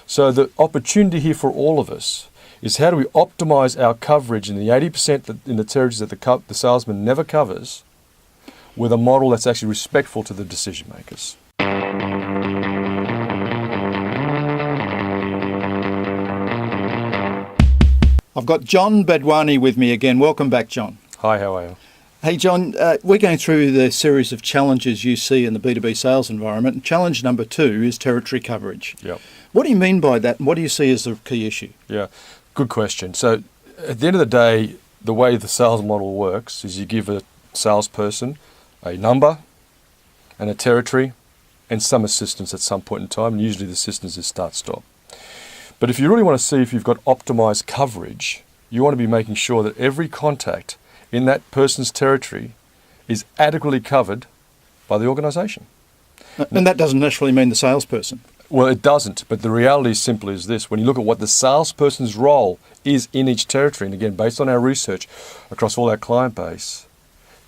So the opportunity here for all of us is how do we optimise our coverage in the 80% in the territories that the salesman never covers with a model that's actually respectful to the decision makers. I've got John Bedwany with me again. Welcome back, John. Hi, how are you? Hey, John, we're going through the series of challenges you see in the B2B sales environment. And challenge number 2 is territory coverage. Yep. What do you mean by that, and what do you see as the key issue? Yeah, good question. So at the end of the day, the way the sales model works is you give a salesperson a number and a territory and some assistance at some point in time. And usually the assistance is start-stop. But if you really want to see if you've got optimized coverage, you want to be making sure that every contact in that person's territory is adequately covered by the organisation. And that doesn't necessarily mean the salesperson. Well, it doesn't, but the reality is simply is this. When you look at what the salesperson's role is in each territory, and again, based on our research across all our client base,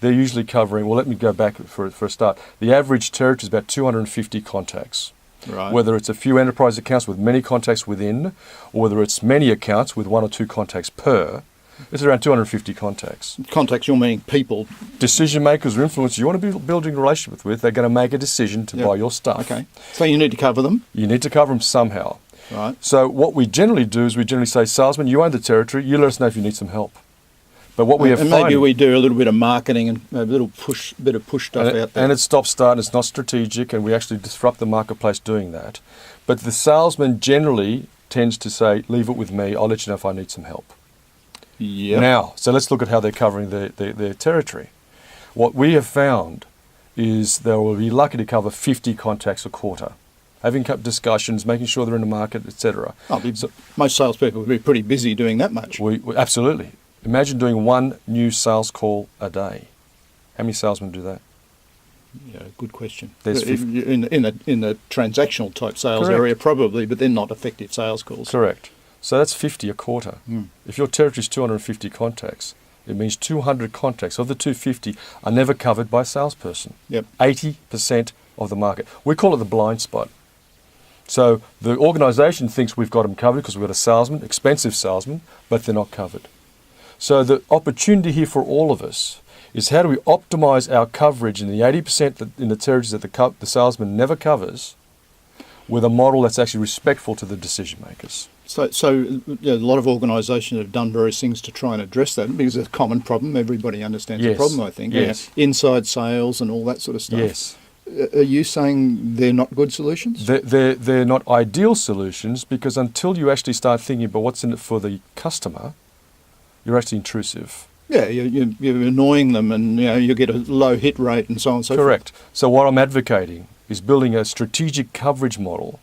they're usually covering, well, let me go back for a start. The average territory is about 250 contacts. Right. Whether it's a few enterprise accounts with many contacts within, or whether it's many accounts with 1 or 2 contacts per, it's around 250 contacts. Contacts, you're meaning people. Decision makers or influencers you want to be building a relationship with, they're going to make a decision to buy your stuff. Okay. So you need to cover them? You need to cover them somehow. Right. So what we generally do is we generally say, salesman, you own the territory, you let us know if you need some help. But what we have and maybe we do a little bit of marketing and a bit of push stuff out there. And it's stop-start, and it's not strategic, and we actually disrupt the marketplace doing that. But the salesman generally tends to say, leave it with me, I'll let you know if I need some help. Yep. Now, so let's look at how they're covering their territory. What we have found is they will be lucky to cover 50 contacts a quarter, having discussions, making sure they're in the market, etc. So most salespeople would be pretty busy doing that much. We absolutely. Imagine doing 1 new sales call a day. How many salesmen do that? Yeah, good question. There's in the transactional type sales Correct. area, probably, but they're not effective sales calls. Correct. So that's 50 a quarter. If your territory is 250 contacts, it means 200 contacts of the 250 are never covered by a salesperson. Yep. 80% of the market. We call it the blind spot. So the organisation thinks we've got them covered because we've got a salesman, expensive salesman, but they're not covered. So the opportunity here for all of us is how do we optimise our coverage in the 80% in the territories that the salesman never covers with a model that's actually respectful to the decision makers. So a lot of organisations have done various things to try and address that because it's a common problem. Everybody understands the problem, I think. Yes. Inside sales and all that sort of stuff. Yes. Are you saying they're not good solutions? They're not ideal solutions because until you actually start thinking about what's in it for the customer, you're actually intrusive. Yeah, you're annoying them and you get a low hit rate and so on and so forth. Correct. So what I'm advocating is building a strategic coverage model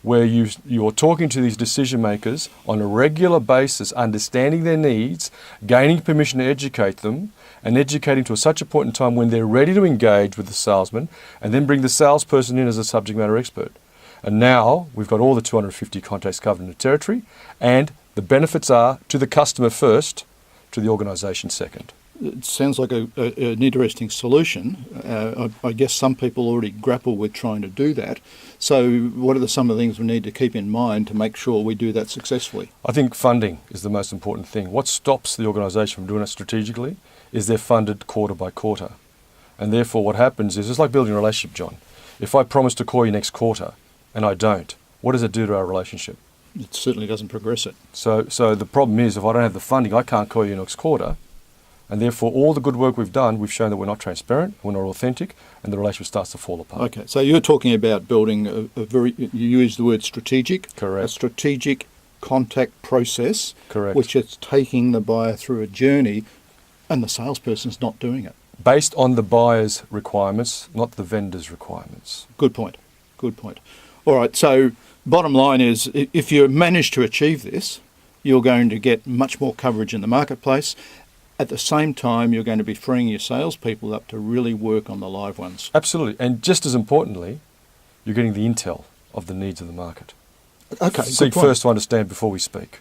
where you're talking to these decision makers on a regular basis, understanding their needs, gaining permission to educate them, and educating to such a point in time when they're ready to engage with the salesman, and then bring the salesperson in as a subject matter expert. And now we've got all the 250 contacts covered in the territory, and the benefits are to the customer first, to the organisation second. It sounds like an interesting solution. I guess some people already grapple with trying to do that. So what are some of the things we need to keep in mind to make sure we do that successfully? I think funding is the most important thing. What stops the organisation from doing it strategically is they're funded quarter by quarter. And therefore what happens is, it's like building a relationship, John. If I promise to call you next quarter and I don't, what does it do to our relationship? It certainly doesn't progress it. So the problem is, if I don't have the funding, I can't call you next quarter. And therefore, all the good work we've done, we've shown that we're not transparent, we're not authentic, and the relationship starts to fall apart. Okay, so you're talking about building you use the word strategic. Correct. A strategic contact process. Correct. Which is taking the buyer through a journey and the salesperson's not doing it. Based on the buyer's requirements, not the vendor's requirements. Good point. All right, so bottom line is, if you manage to achieve this, you're going to get much more coverage in the marketplace. At the same time, you're going to be freeing your salespeople up to really work on the live ones. Absolutely. And just as importantly, you're getting the intel of the needs of the market. Okay, Seek first to understand before we speak.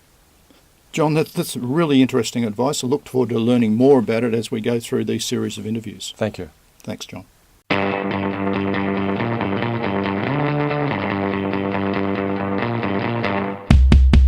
John, that's really interesting advice. I look forward to learning more about it as we go through these series of interviews. Thank you. Thanks, John.